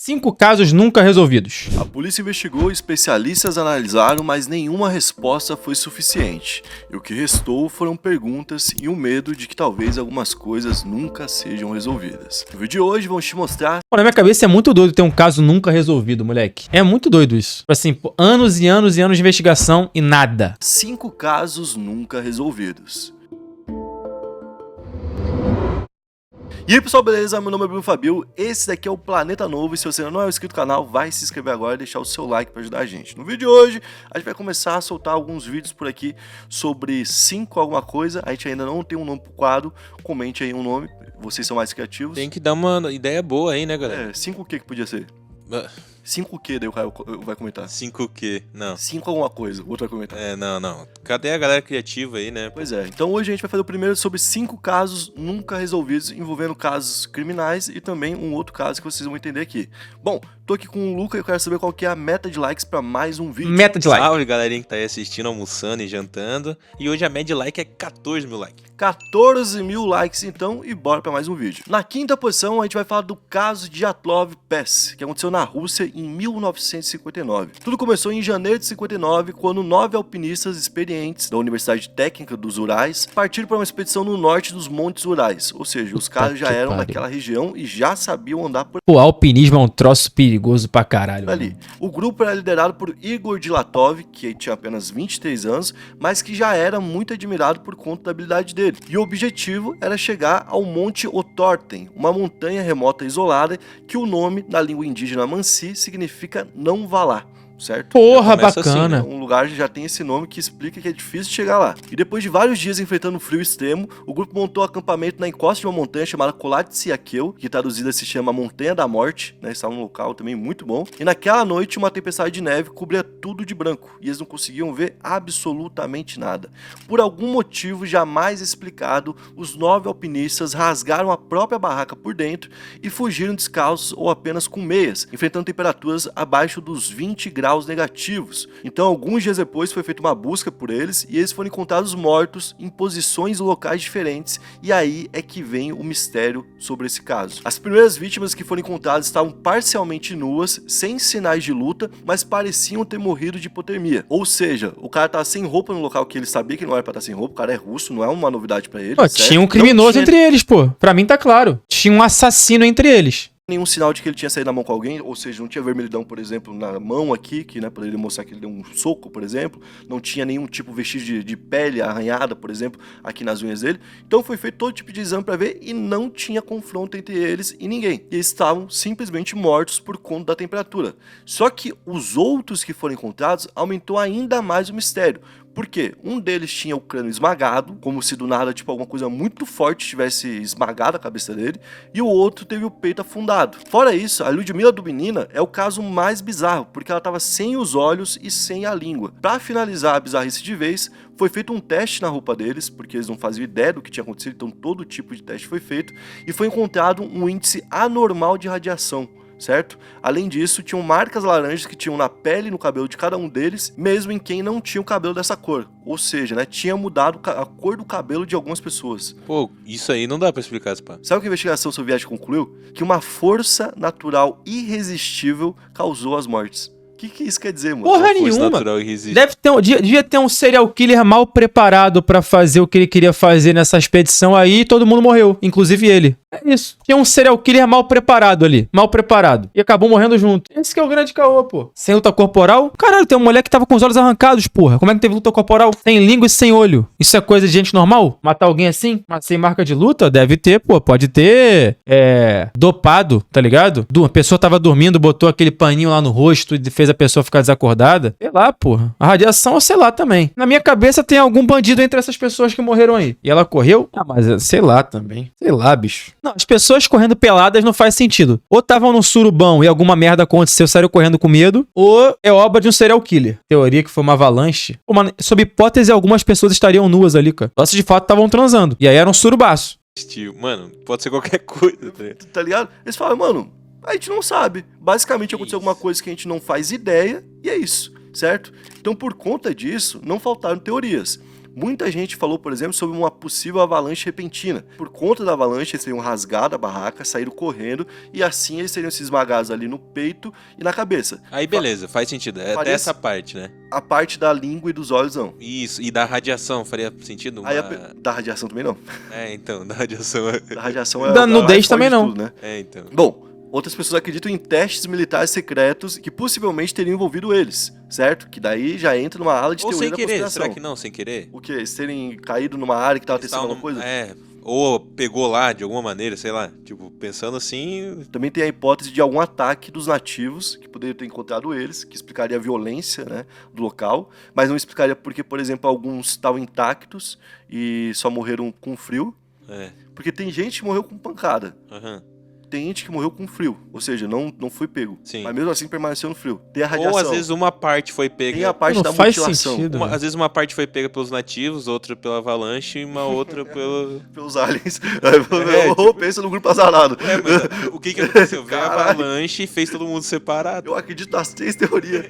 5 casos nunca resolvidos. A polícia investigou, especialistas analisaram, mas nenhuma resposta foi suficiente. E o que restou foram perguntas e o medo de que talvez algumas coisas nunca sejam resolvidas. No vídeo de hoje vamos te mostrar... Pô, na minha cabeça é muito doido ter um caso nunca resolvido, moleque. É muito doido isso. Assim, pô, anos e anos e anos de investigação e nada. 5 casos nunca resolvidos. E aí pessoal, beleza? Meu nome é Bruno Fabio, esse daqui é o Planeta Novo e se você não é inscrito no canal, vai se inscrever agora e deixar o seu like para ajudar a gente. No vídeo de hoje, a gente vai começar a soltar alguns vídeos por aqui sobre 5 alguma coisa, a gente ainda não tem um nome pro quadro, comente aí um nome, vocês são mais criativos. Tem que dar uma ideia boa aí, né, galera? 5 o que podia ser? 5 o que, daí o cara vai comentar? 5 o quê? Não. 5 alguma coisa, o outro vai comentar. Não. Cadê a galera criativa aí, né? Pois é, então hoje a gente vai fazer o primeiro sobre 5 casos nunca resolvidos, envolvendo casos criminais e também um outro caso que vocês vão entender aqui. Bom, tô aqui com o Luca e eu quero saber qual que é a meta de likes pra mais um vídeo. Meta de like. Salve, galerinha que tá aí assistindo, almoçando e jantando. E hoje a média de like é 14 mil likes. 14 mil likes então e bora pra mais um vídeo. Na quinta posição a gente vai falar do caso de Dyatlov Pass, que aconteceu na Rússia em 1959. Tudo começou em janeiro de 59, quando 9 alpinistas experientes da Universidade Técnica dos Urais partiram para uma expedição no norte dos Montes Urais, ou seja, os caras já eram daquela região e já sabiam andar por Pô, alpinismo é um troço perigoso pra caralho. ali. O grupo era liderado por Igor Dyatlov, que tinha apenas 23 anos, mas que já era muito admirado por conta da habilidade dele. E o objetivo era chegar ao Monte Otorten, uma montanha remota isolada que o nome na língua indígena Mansi significa não vá lá. Certo? Porra, Começa bacana. assim, Um lugar que já tem esse nome que explica que é difícil chegar lá. E depois de vários dias enfrentando um frio extremo, o grupo montou acampamento na encosta de uma montanha chamada Kolatsiakeu, que traduzida se chama Montanha da Morte, né? Estava num local também muito bom. E naquela noite uma tempestade de neve cobria tudo de branco e eles não conseguiam ver absolutamente nada. Por algum motivo jamais explicado, os 9 alpinistas rasgaram a própria barraca por dentro e fugiram descalços ou apenas com meias, enfrentando temperaturas abaixo dos 20 graus negativos. Então, alguns dias depois foi feita uma busca por eles e eles foram encontrados mortos em posições locais diferentes, e aí é que vem o mistério sobre esse caso. As primeiras vítimas que foram encontradas estavam parcialmente nuas, sem sinais de luta, mas pareciam ter morrido de hipotermia. Ou seja, o cara tava sem roupa no local que ele sabia que não era pra estar sem roupa, o cara é russo, não é uma novidade pra ele. Pô, tinha um criminoso entre eles, pô. Pra mim tá claro. Tinha um assassino entre eles. Nenhum sinal de que ele tinha saído na mão com alguém, ou seja, não tinha vermelhidão, por exemplo, na mão aqui, que né, poderia mostrar que ele deu um soco, por exemplo. Não tinha nenhum tipo de vestígio de pele arranhada, por exemplo, aqui nas unhas dele. Então foi feito todo tipo de exame para ver e não tinha confronto entre eles e ninguém. E eles estavam simplesmente mortos por conta da temperatura. Só que os outros que foram encontrados aumentou ainda mais o mistério. Porque um deles tinha o crânio esmagado, como se do nada, tipo, alguma coisa muito forte tivesse esmagado a cabeça dele, e o outro teve o peito afundado. Fora isso, a Lyudmila Dubinina é o caso mais bizarro, porque ela estava sem os olhos e sem a língua. Para finalizar a bizarrice de vez, foi feito um teste na roupa deles, porque eles não faziam ideia do que tinha acontecido, então todo tipo de teste foi feito, e foi encontrado um índice anormal de radiação. Certo? Além disso, tinham marcas laranjas que tinham na pele e no cabelo de cada um deles, mesmo em quem não tinha o cabelo dessa cor. Ou seja, né, tinha mudado a cor do cabelo de algumas pessoas. Pô, isso aí não dá pra explicar, pá. Sabe o que a investigação soviética concluiu? Que uma força natural irresistível causou as mortes. O que isso quer dizer, mano? Porra nenhuma. Devia ter um serial killer mal preparado pra fazer o que ele queria fazer nessa expedição aí e todo mundo morreu, inclusive ele. É isso. Tinha um serial killer mal preparado ali. Mal preparado. E acabou morrendo junto. Esse que é o grande caô, pô. Sem luta corporal? Caralho, tem uma mulher que tava com os olhos arrancados, porra. Como é que teve luta corporal? Sem língua e sem olho. Isso é coisa de gente normal? Matar alguém assim? Mas sem marca de luta? Deve ter, pô. Pode ter. Dopado, tá ligado? A pessoa tava dormindo, botou aquele paninho lá no rosto e fez a pessoa ficar desacordada. Sei lá, porra. A radiação, eu sei lá também. Na minha cabeça tem algum bandido entre essas pessoas que morreram aí. E ela correu? Ah, mas sei lá também. Sei lá, bicho. Não, as pessoas correndo peladas não faz sentido. Ou estavam num surubão e alguma merda aconteceu, saíram correndo com medo, ou é obra de um serial killer. Teoria que foi uma avalanche. Pô, mano, sob hipótese, algumas pessoas estariam nuas ali, cara. Elas de fato estavam transando. E aí era um surubaço. Mano, pode ser qualquer coisa, tá ligado? Eles falam, mano, a gente não sabe. Basicamente aconteceu alguma coisa que a gente não faz ideia e é isso, certo? Então por conta disso, não faltaram teorias. Muita gente falou, por exemplo, sobre uma possível avalanche repentina. Por conta da avalanche, eles teriam rasgado a barraca, saíram correndo, e assim eles teriam se esmagados ali no peito e na cabeça. Aí beleza, faz sentido. É até essa parte, né? A parte da língua e dos olhos, não. Isso, e da radiação, faria sentido? Aí da radiação também não. Então, da radiação. Da radiação é da nudez também não. Tudo, né? Então. Bom, outras pessoas acreditam em testes militares secretos que possivelmente teriam envolvido eles, certo? Que daí já entra numa ala de Ou teoria sem da querer, conspiração. será que não, sem querer? O quê? Eles terem caído numa área que tava testando alguma coisa? Ou pegou lá de alguma maneira, sei lá. Tipo, pensando assim... Também tem a hipótese de algum ataque dos nativos, que poderiam ter encontrado eles, que explicaria a violência, né, do local, mas não explicaria porque, por exemplo, alguns estavam intactos e só morreram com frio. Porque tem gente que morreu com pancada. Tem gente que morreu com frio, ou seja, não foi pego. Sim. Mas mesmo assim permaneceu no frio. Tem a radiação. Ou às vezes uma parte foi pega... Tem a parte da faz mutilação. sentido. Às vezes uma parte foi pega pelos nativos, outra pela avalanche e uma outra pelos aliens. Ou pensa no grupo azarado. Mas o que aconteceu? Veio a avalanche e fez todo mundo separado. Eu acredito nas 3 teorias.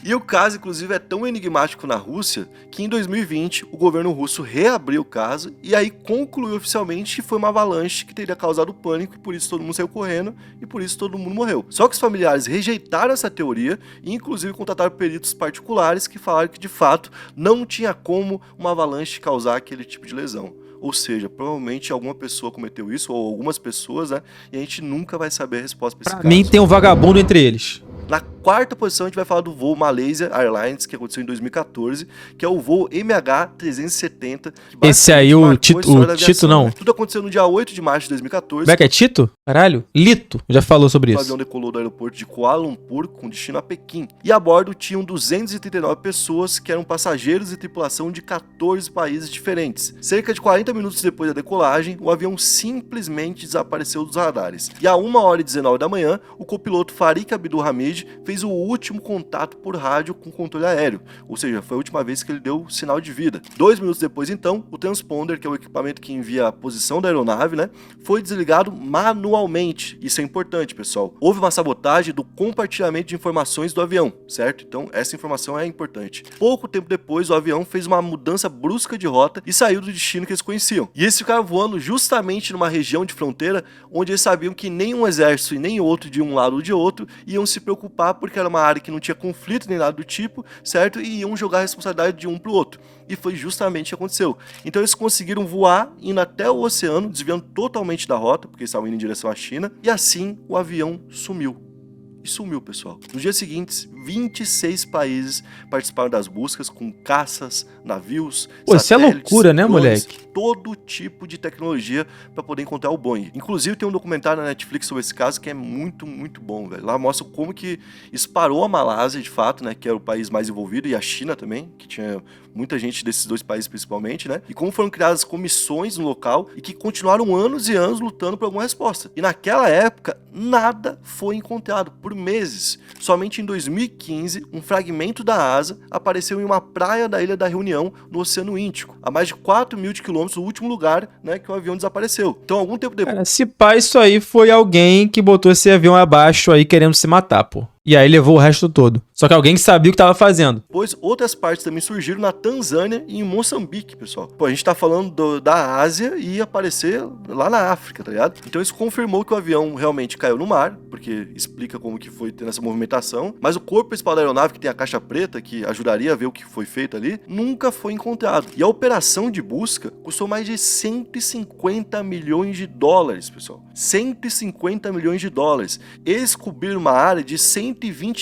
E o caso, inclusive, é tão enigmático na Rússia que em 2020 o governo russo reabriu o caso e aí concluiu oficialmente que foi uma avalanche que teria causado pânico e por isso todo mundo saiu correndo e por isso todo mundo morreu. Só que os familiares rejeitaram essa teoria e inclusive contrataram peritos particulares que falaram que de fato não tinha como uma avalanche causar aquele tipo de lesão. Ou seja, provavelmente alguma pessoa cometeu isso, ou algumas pessoas, né? E a gente nunca vai saber a resposta pra esse caso. Pra mim tem um vagabundo entre eles. Na quarta posição a gente vai falar do voo Malaysia Airlines, que aconteceu em 2014, que é o voo MH370. Esse aí, o Tito não. Tudo aconteceu no dia 8 de março de 2014. Como é que é Tito? Caralho. Lito. Já falou sobre O isso. avião decolou do aeroporto de Kuala Lumpur com destino a Pequim. E a bordo tinham 239 pessoas que eram passageiros e tripulação de 14 países diferentes. Cerca de 40 minutos depois da decolagem, o avião simplesmente desapareceu dos radares. E a 1h19 da manhã, o copiloto Farik Abdulhamid fez o último contato por rádio com o controle aéreo, ou seja, foi a última vez que ele deu sinal de vida. 2 minutos depois, então, o transponder, que é o equipamento que envia a posição da aeronave, né, foi desligado manualmente. Isso é importante, pessoal. Houve uma sabotagem do compartilhamento de informações do avião, certo? Então, essa informação é importante. Pouco tempo depois, o avião fez uma mudança brusca de rota e saiu do destino que eles conheciam. E eles ficaram voando justamente numa região de fronteira onde eles sabiam que nem um exército e nem outro de um lado ou de outro iam se preocupar porque era uma área que não tinha conflito nem nada do tipo, certo? E iam jogar a responsabilidade de um pro outro. E foi justamente o que aconteceu. Então eles conseguiram voar, indo até o oceano, desviando totalmente da rota, porque eles estavam indo em direção à China, e assim o avião sumiu. E sumiu, pessoal. Nos dias seguintes, 26 países participaram das buscas com caças, navios, Pô, isso é loucura, né, drones, moleque? todo tipo de tecnologia para poder encontrar o Boeing. Inclusive tem um documentário na Netflix sobre esse caso que é muito, muito bom, velho. Lá mostra como que disparou a Malásia, de fato, né, que era o país mais envolvido, e a China também, que tinha muita gente desses 2 países principalmente, né? E como foram criadas comissões no local e que continuaram anos e anos lutando por alguma resposta. E naquela época, nada foi encontrado por meses. Somente em 2015, um fragmento da asa apareceu em uma praia da Ilha da Reunião, no Oceano Índico, a mais de 4.000 quilômetros do último lugar, né, que o avião desapareceu. Então, algum tempo depois... Cara, se pá, isso aí foi alguém que botou esse avião abaixo aí querendo se matar, pô. E aí levou o resto todo. Só que alguém que sabia o que tava fazendo. Depois, outras partes também surgiram na Tanzânia e em Moçambique, pessoal. Pô, a gente tá falando da Ásia e ia aparecer lá na África, tá ligado? Então isso confirmou que o avião realmente caiu no mar, porque explica como que foi tendo essa movimentação. Mas o corpo principal da aeronave, que tem a caixa preta, que ajudaria a ver o que foi feito ali, nunca foi encontrado. E a operação de busca custou mais de 150 milhões de dólares, pessoal. 150 milhões de dólares. Eles cobriram uma área de 120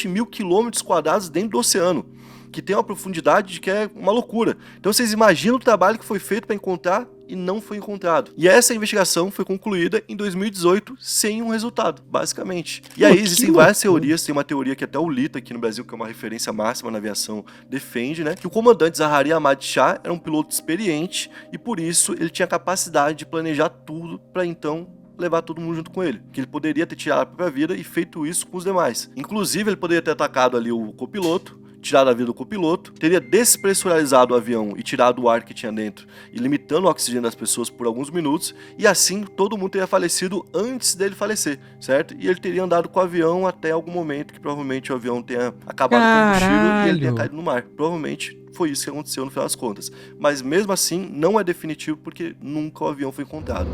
mil quilômetros quadrados dentro do oceano, que tem uma profundidade que é uma loucura. Então vocês imaginam o trabalho que foi feito para encontrar e não foi encontrado. E essa investigação foi concluída em 2018 sem um resultado, basicamente. E aí existem várias teorias, tem uma teoria que até o Lita aqui no Brasil, que é uma referência máxima na aviação, defende, né? Que o comandante Zaharia Ahmad Shah era um piloto experiente e por isso ele tinha capacidade de planejar tudo para então levar todo mundo junto com ele, que ele poderia ter tirado a própria vida e feito isso com os demais. Inclusive, ele poderia ter atacado ali o copiloto, tirado a vida do copiloto, teria despressurizado o avião e tirado o ar que tinha dentro, e limitando o oxigênio das pessoas por alguns minutos, e assim todo mundo teria falecido antes dele falecer, certo? E ele teria andado com o avião até algum momento que provavelmente o avião tenha acabado com o combustível e ele tenha caído no mar. Provavelmente foi isso que aconteceu no final das contas. Mas mesmo assim, não é definitivo porque nunca o avião foi encontrado.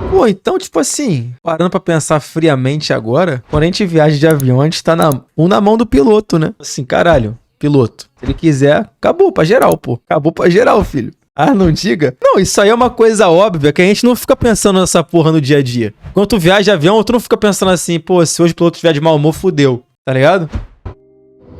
Pô, então, tipo assim, parando pra pensar friamente agora, quando a gente viaja de avião, a gente tá na mão do piloto, né? Assim, caralho, piloto. Se ele quiser, acabou pra geral, pô. Acabou pra geral, filho. Ah, não diga? Não, isso aí é uma coisa óbvia que a gente não fica pensando nessa porra no dia a dia. Quando tu viaja de avião, tu não fica pensando assim, pô, se hoje o piloto tiver de mau humor, fudeu. Tá ligado?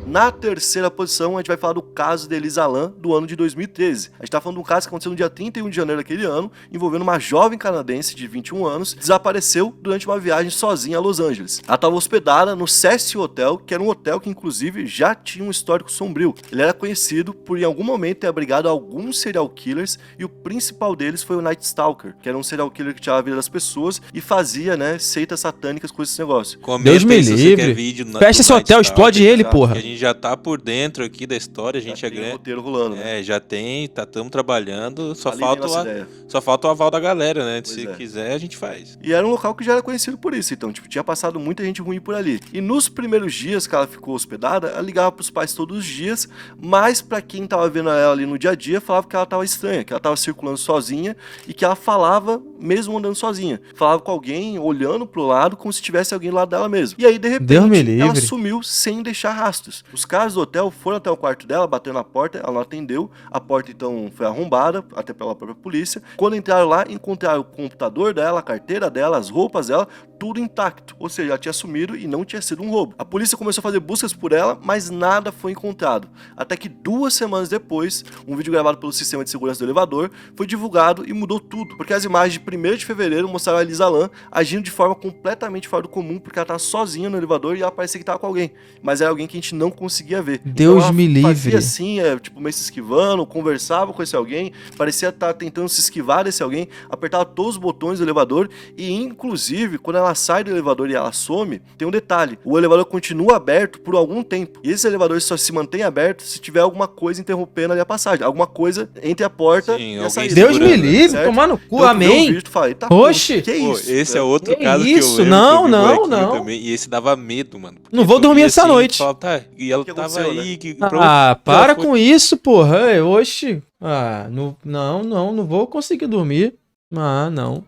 Na terceira posição, a gente vai falar do caso de Elisa Lam, do ano de 2013. A gente tá falando de um caso que aconteceu no dia 31 de janeiro daquele ano, envolvendo uma jovem canadense de 21 anos, que desapareceu durante uma viagem sozinha a Los Angeles. Ela estava hospedada no Cecil Hotel, que era um hotel que inclusive já tinha um histórico sombrio. Ele era conhecido por em algum momento ter abrigado alguns serial killers, e o principal deles foi o Night Stalker, que era um serial killer que tirava a vida das pessoas e fazia, né, seitas satânicas com esse negócio. Comenta Deus me aí se você quer livre. vídeo Fecha esse hotel, explode ele, porra. Que a gente já tá por dentro aqui da história, a gente Já é tem grande. roteiro rolando, né? Já tem, estamos trabalhando, só Ali vem falta, nossa ideia. só falta o aval da galera, né? Pois Se é. quiser, a gente faz. E era um local que já era conhecido por isso, então, tipo, tinha passado muita gente ruim por ali. E nos primeiros dias que ela ficou hospedada, ela ligava pros pais todos os dias, mas pra quem tava vendo ela ali no dia a dia, falava que ela tava estranha, que ela tava circulando sozinha e que ela falava mesmo andando sozinha. Falava com alguém, olhando pro lado, como se tivesse alguém do lado dela mesmo. E aí, de Deus me repente, ela livre. sumiu sem deixar rastros. Os caras do hotel foram até o quarto dela, bateram na porta, ela não atendeu. A porta, então, foi arrombada, até pela própria polícia. Quando entraram lá, encontraram o computador dela, a carteira dela, as roupas dela, tudo intacto. Ou seja, ela tinha sumido e não tinha sido um roubo. A polícia começou a fazer buscas por ela, mas nada foi encontrado. Até que 2 semanas depois, um vídeo gravado pelo sistema de segurança do elevador foi divulgado e mudou tudo. Porque as imagens de 1º de fevereiro mostraram a Elisa Lam agindo de forma completamente fora do comum, porque ela estava sozinha no elevador e ela parecia que estava com alguém. Mas era alguém que a gente não conseguia ver. Deus então, ela me livre. fazia assim, tipo, meio se esquivando, conversava com esse alguém, parecia estar tentando se esquivar desse alguém, apertava todos os botões do elevador e, inclusive, quando ela sai do elevador e ela some, tem um detalhe: o elevador continua aberto por algum tempo. E esse elevador só se mantém aberto se tiver alguma coisa interrompendo ali a passagem, alguma coisa entre a porta Sim, e a alguém saída. Deus me segurando, livre, certo? tomar no cu, Então, tu vê o amém. vídeo, tu fala, eita, Oxi. pô, que Pô, isso? esse é outro Que caso isso? que eu lembro Não, que eu vi não, por aqui não. também, e esse dava medo, mano. Porque Não vou tu dormir via essa assim, noite. Fala, tá, e ela O que tava aconteceu, aí. né? Que, Para foi- com isso, porra. Ei, oxi. Ah, não vou conseguir dormir. Ah, não.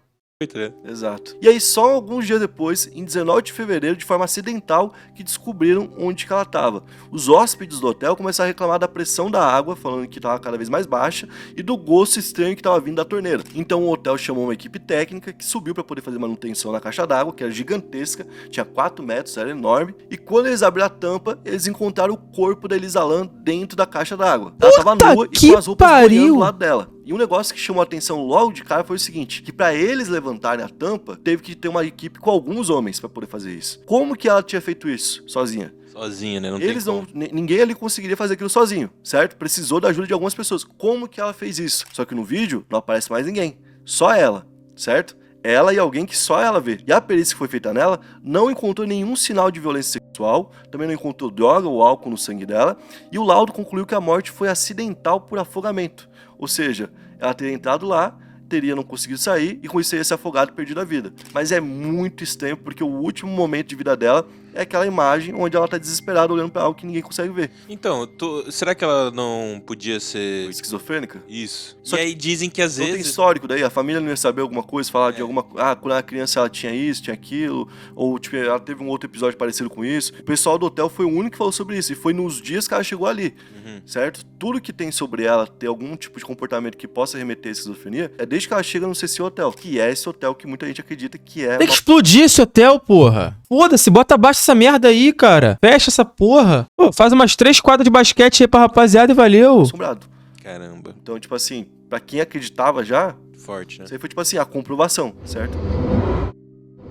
Exato. E aí, só alguns dias depois, em 19 de fevereiro, de forma acidental, que descobriram onde que ela estava. Os hóspedes do hotel começaram a reclamar da pressão da água, falando que estava cada vez mais baixa, e do gosto estranho que estava vindo da torneira. Então o hotel chamou uma equipe técnica que subiu para poder fazer manutenção na caixa d'água, que era gigantesca, tinha 4 metros, era enorme, e quando eles abriram a tampa, eles encontraram o corpo da Elisa Lam dentro da caixa d'água. Ela estava nua e com as roupas boiando do lado dela. E um negócio que chamou a atenção logo de cara foi o seguinte, que para eles levantarem a tampa, teve que ter uma equipe com alguns homens para poder fazer isso. Como que ela tinha feito isso sozinha? Sozinha, né? Não Eles tem não, como. ninguém ali conseguiria fazer aquilo sozinho, certo? Precisou da ajuda de algumas pessoas. Como que ela fez isso? Só que no vídeo não aparece mais ninguém, só ela, certo? Ela e alguém que só ela vê. E a perícia que foi feita nela não encontrou nenhum sinal de violência sexual, também não encontrou droga ou álcool no sangue dela, e o laudo concluiu que a morte foi acidental por afogamento. Ou seja, ela teria entrado lá, teria não conseguido sair e com isso teria se afogado e perdido a vida. Mas é muito estranho porque o último momento de vida dela é aquela imagem onde ela tá desesperada olhando pra algo que ninguém consegue ver. Então, será que ela não podia ser... Esquizofrênica? Isso. Só E aí dizem que às Não tem vezes... histórico daí, a família não ia saber alguma coisa, falar de alguma... Ah, quando ela era criança ela tinha isso, tinha aquilo, ou tipo, ela teve um outro episódio parecido com isso. O pessoal do hotel foi o único que falou sobre isso, e foi nos dias que ela chegou ali, certo? Tudo que tem sobre ela ter algum tipo de comportamento que possa remeter a esquizofrenia, é desde que ela chega no CC Hotel, que é esse hotel que muita gente acredita que é... Tem que explodir esse hotel, porra. Foda-se, bota abaixo essa merda aí, cara. Fecha essa porra. Pô, faz umas 3 quadras de basquete aí pra rapaziada e valeu. assombrado. Caramba, Então, tipo assim, pra quem acreditava já, forte, né? isso aí foi tipo assim, a comprovação, certo?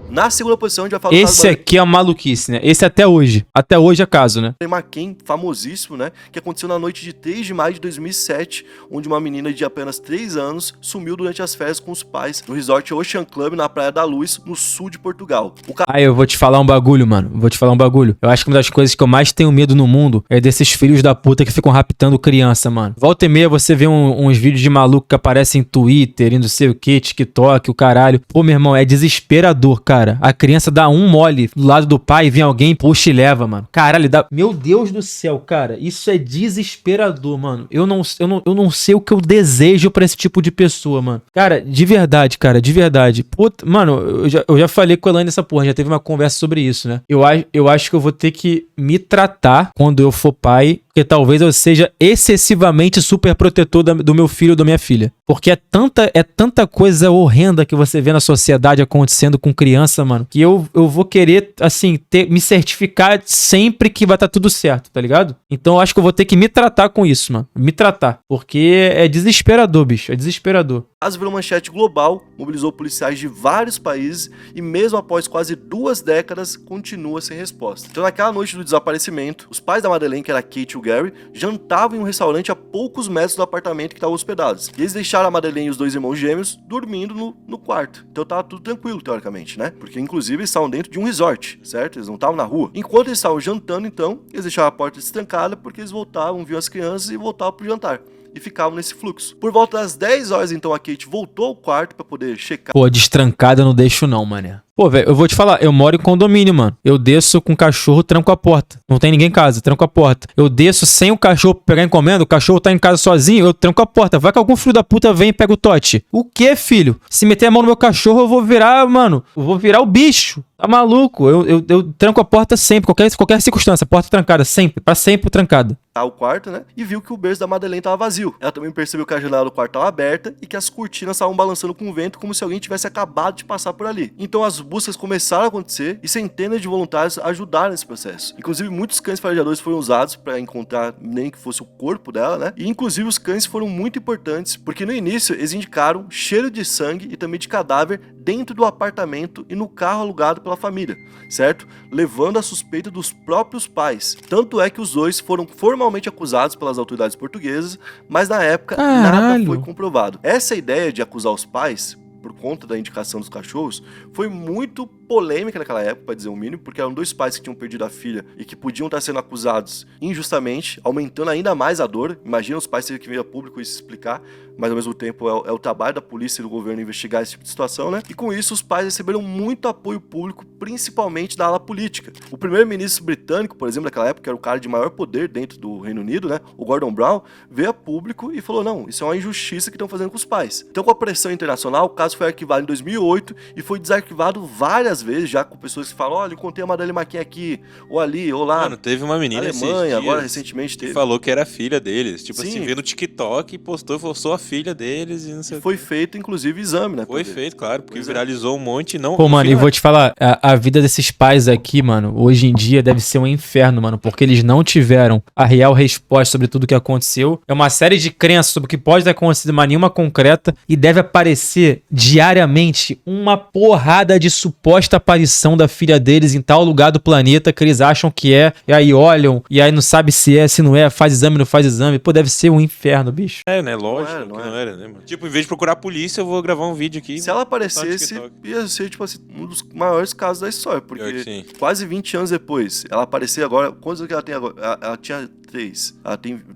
Na segunda posição, a gente vai falar do caso Esse aqui é uma maluquice, né? Esse até hoje. Até hoje é caso, né? da McCain, famosíssimo, né? Que aconteceu na noite de 3 de maio de 2007, onde uma menina de apenas 3 anos sumiu durante as férias com os pais no resort Ocean Club, na Praia da Luz, no sul de Portugal. O Aí eu vou te falar um bagulho, mano. Vou te falar um bagulho. Eu acho que uma das coisas que eu mais tenho medo no mundo é desses filhos da puta que ficam raptando criança, mano. Volta e meia você vê uns vídeos de maluco que aparecem em Twitter e não sei o que, TikTok, o caralho. Pô, meu irmão, é desesperador, cara. cara. A criança dá um mole do lado do pai, vem alguém, puxa e leva, mano. Caralho, dá... Meu Deus do céu, cara. Isso é desesperador, mano. Eu não sei o que eu desejo pra esse tipo de pessoa, mano. Cara, de verdade, cara, de verdade. Puta, mano, eu já falei com a Elaine nessa porra, já teve uma conversa sobre isso, né? Eu acho que eu vou ter que me tratar quando eu for pai, porque talvez eu seja excessivamente super protetor do meu filho ou da minha filha. Porque é tanta coisa horrenda que você vê na sociedade acontecendo com criança, mano, que eu vou querer, assim, me certificar sempre que vai estar tudo certo, tá ligado? Então eu acho que eu vou ter que me tratar com isso, mano. Me tratar. Porque é desesperador, bicho. É desesperador. O caso virou manchete global, mobilizou policiais de vários países e mesmo após quase 2 décadas, continua sem resposta. Então naquela noite do desaparecimento, os pais da Madeleine, que era a Kate e o Gary, jantavam em um restaurante a poucos metros do apartamento que estavam hospedados. E eles deixaram a Madeleine e os 2 irmãos gêmeos dormindo no quarto. Então tava tudo tranquilo, teoricamente, né? Porque inclusive eles estavam dentro de um resort, certo? Eles não estavam na rua. Enquanto eles estavam jantando, então, eles deixaram a porta destrancada porque eles voltavam, viam as crianças e voltavam pro jantar. E ficavam nesse fluxo. Por volta das 10 horas, então, a Kate voltou ao quarto pra poder checar. Pô, destrancada eu não deixo não, mané. Pô, velho, eu vou te falar, eu moro em condomínio, mano. Eu desço com o cachorro, tranco a porta. Não tem ninguém em casa, tranco a porta. Eu desço sem o cachorro pegar encomenda, o cachorro tá em casa sozinho, eu tranco a porta. Vai que algum filho da puta vem e pega o tote. O que, filho? Se meter a mão no meu cachorro, eu vou virar, mano, eu vou virar o bicho. Tá maluco? Eu tranco a porta sempre, qualquer circunstância, porta trancada, sempre, pra sempre trancada. O quarto, né? E viu que o berço da Madeleine tava vazio. Ela também percebeu que a janela do quarto tava aberta e que as cortinas estavam balançando com o vento como se alguém tivesse acabado de passar por ali. Então as buscas começaram a acontecer e centenas de voluntários ajudaram nesse processo. Inclusive muitos cães farejadores foram usados para encontrar nem que fosse o corpo dela, né? E inclusive os cães foram muito importantes porque no início eles indicaram cheiro de sangue e também de cadáver dentro do apartamento e no carro alugado pela família, certo? Levando a suspeita dos próprios pais. Tanto é que os dois foram formalmente acusados pelas autoridades portuguesas, mas na época nada foi comprovado. Essa ideia de acusar os pais por conta da indicação dos cachorros, foi muito polêmica naquela época, para dizer o mínimo, porque eram 2 pais que tinham perdido a filha e que podiam estar sendo acusados injustamente, aumentando ainda mais a dor. Imagina os pais terem que vir a público e se explicar, mas ao mesmo tempo é o trabalho da polícia e do governo investigar esse tipo de situação, né? E com isso os pais receberam muito apoio público, principalmente da ala política. O primeiro-ministro britânico, por exemplo, naquela época, que era o cara de maior poder dentro do Reino Unido, né? O Gordon Brown, veio a público e falou, não, isso é uma injustiça que estão fazendo com os pais. Então, com a pressão internacional, o caso foi arquivado em 2008 e foi desarquivado várias vezes, já com pessoas que falam, olha, eu encontrei a Madeleine McCann aqui, ou ali, ou lá. Mano, teve uma menina na Alemanha, agora recentemente teve. Que falou que era filha deles. Tipo Sim. assim, veio no TikTok e postou e falou, sou a filha deles e não sei o que. Foi feito, inclusive, exame, né? Foi feito, claro, porque viralizou um monte e não... Pô, mano, e vou te falar, a vida desses pais aqui, mano, hoje em dia deve ser um inferno, mano, porque eles não tiveram a real resposta sobre tudo que aconteceu. É uma série de crenças sobre o que pode ter acontecido, mas nenhuma concreta, e deve aparecer diariamente uma porrada de suposta aparição da filha deles em tal lugar do planeta que eles acham que é, e aí olham, e aí não sabe se é, se não é, faz exame, não faz exame. Pô, deve ser um inferno, bicho. É, né? Lógico que não era, né, mano? Tipo, em vez de procurar a polícia, eu vou gravar um vídeo aqui. Se ela aparecesse, ia ser, tipo assim, um dos maiores casos da história, porque quase 20 anos depois, ela aparecer agora, quantos anos que ela tem agora? Ela tinha 3,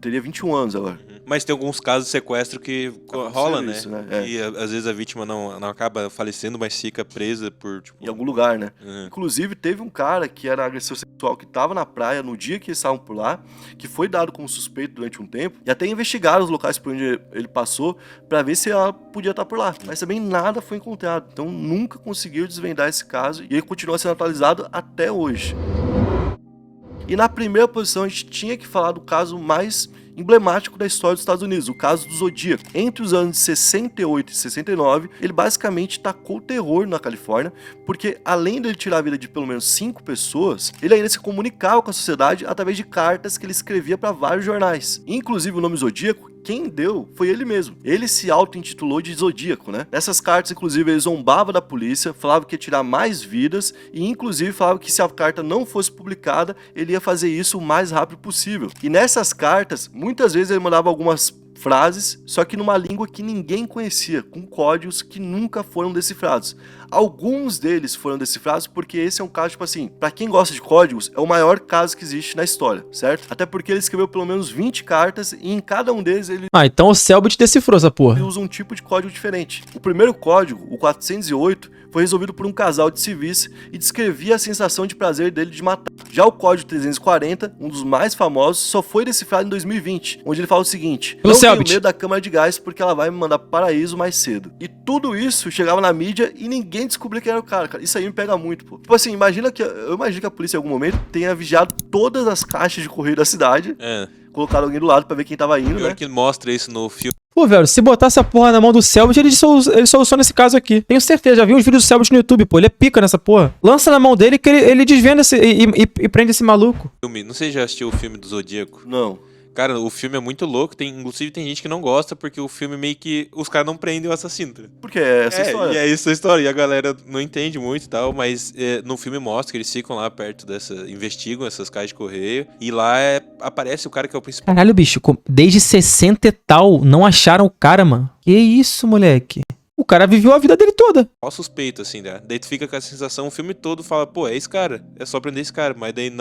teria 21 anos agora. Mas tem alguns casos de sequestro que rola, né? Isso, né? E às vezes a vítima não acaba falecendo, mas fica presa por, tipo... em algum lugar, né? Inclusive, teve um cara que era agressor sexual que tava na praia no dia que eles estavam por lá, que foi dado como suspeito durante um tempo, e até investigaram os locais por onde ele passou pra ver se ela podia estar por lá. Mas também nada foi encontrado. Então nunca conseguiu desvendar esse caso e ele continua sendo atualizado até hoje. E na primeira posição a gente tinha que falar do caso mais emblemático da história dos Estados Unidos, o caso do Zodíaco. Entre os anos de 68 e 69, ele basicamente tacou terror na Califórnia, porque além de ele tirar a vida de pelo menos 5 pessoas, ele ainda se comunicava com a sociedade através de cartas que ele escrevia para vários jornais. Inclusive o nome Zodíaco, quem deu foi ele mesmo. Ele se auto-intitulou de Zodíaco, né? Nessas cartas, inclusive, ele zombava da polícia, falava que ia tirar mais vidas e, inclusive, falava que se a carta não fosse publicada, ele ia fazer isso o mais rápido possível. E nessas cartas, muitas vezes ele mandava algumas frases, só que numa língua que ninguém conhecia, com códigos que nunca foram decifrados. Alguns deles foram decifrados porque esse é um caso, tipo assim, pra quem gosta de códigos, é o maior caso que existe na história, certo? Até porque ele escreveu pelo menos 20 cartas e em cada um deles ele... então o Selbit decifrou essa porra. Ele usa um tipo de código diferente. O primeiro código, o 408, foi resolvido por um casal de civis e descrevia a sensação de prazer dele de matar. Já o Código 340, um dos mais famosos, só foi decifrado em 2020, onde ele fala o seguinte: não tenho medo da câmara de gás porque ela vai me mandar pro paraíso mais cedo. E tudo isso chegava na mídia e ninguém descobriu quem era o cara. Isso aí me pega muito, pô. Tipo assim, eu imagino que a polícia em algum momento tenha vigiado todas as caixas de correio da cidade, colocado alguém do lado pra ver quem tava indo, Pior né? que mostra isso no filme. Pô, velho, se botar essa porra na mão do Selbit, ele soluciona esse caso aqui. Tenho certeza, já vi uns vídeos do Selbit no YouTube, pô. Ele é pica nessa porra. Lança na mão dele que ele desvenda e prende esse maluco. Não sei se já assistiu o filme do Zodíaco. Não. Cara, o filme é muito louco, inclusive tem gente que não gosta, porque o filme meio que os caras não prendem o assassino. Porque é essa história. E é isso a história, e a galera não entende muito e tal, mas no filme mostra que eles ficam lá perto investigam essas caixas de correio, e lá aparece o cara que é o principal. Caralho, bicho, desde 60 e tal, não acharam o cara, mano. Que isso, moleque? O cara viveu a vida dele toda. Ó suspeito, assim, né? Daí tu fica com a sensação, o filme todo fala, pô, é esse cara, é só prender esse cara, mas daí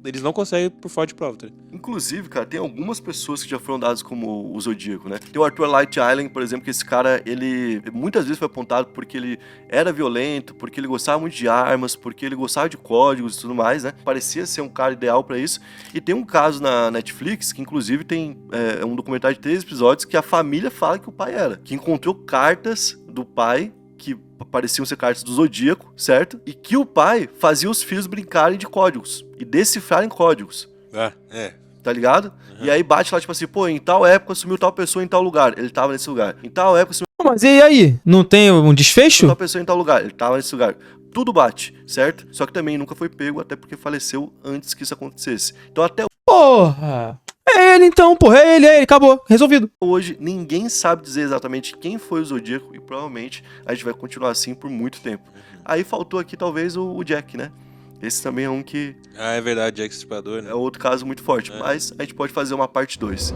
eles não conseguem por falta de prova, tá? Inclusive, cara, tem algumas pessoas que já foram dadas como o Zodíaco, né? Tem o Arthur Light Island, por exemplo, que esse cara, ele muitas vezes foi apontado porque ele era violento, porque ele gostava muito de armas, porque ele gostava de códigos e tudo mais, né? Parecia ser um cara ideal pra isso. E tem um caso na Netflix, que inclusive tem um documentário de 3 episódios, que a família fala que o pai era. Que encontrou cartas do pai que pareciam ser cartas do Zodíaco, certo? E que o pai fazia os filhos brincarem de códigos e decifrarem códigos. Tá ligado? Uhum. E aí bate lá, tipo assim, pô, em tal época sumiu tal pessoa em tal lugar, ele tava nesse lugar. Em tal época sumiu... Mas e aí? Não tem um desfecho? Tal pessoa em tal lugar, ele tava nesse lugar. Tudo bate, certo? Só que também nunca foi pego, até porque faleceu antes que isso acontecesse. Então até... Porra! É ele então, porra, é ele, acabou, resolvido. Hoje, ninguém sabe dizer exatamente quem foi o Zodíaco e provavelmente a gente vai continuar assim por muito tempo. Aí faltou aqui talvez o Jack, né? Esse também é um que... Ah, é verdade, Jack Stripador, né? É outro caso muito forte, mas a gente pode fazer uma parte 2.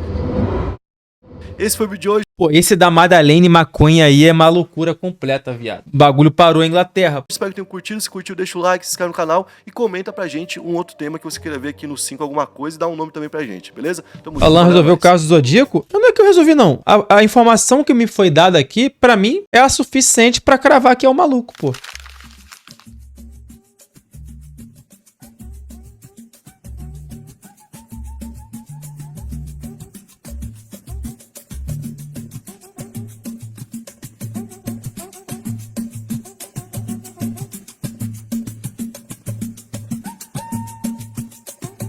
Esse foi o vídeo de hoje. Pô, esse da Madeleine Maconha aí é uma loucura completa, viado. O bagulho parou a Inglaterra. Espero que tenham curtido. Se curtiu, deixa o like, se inscreve no canal e comenta pra gente um outro tema que você queira ver aqui no 5 alguma coisa e dá um nome também pra gente, beleza? Alan resolveu o caso do Zodíaco? Não é que eu resolvi, não. A informação que me foi dada aqui, pra mim, é a suficiente pra cravar que é o maluco, pô.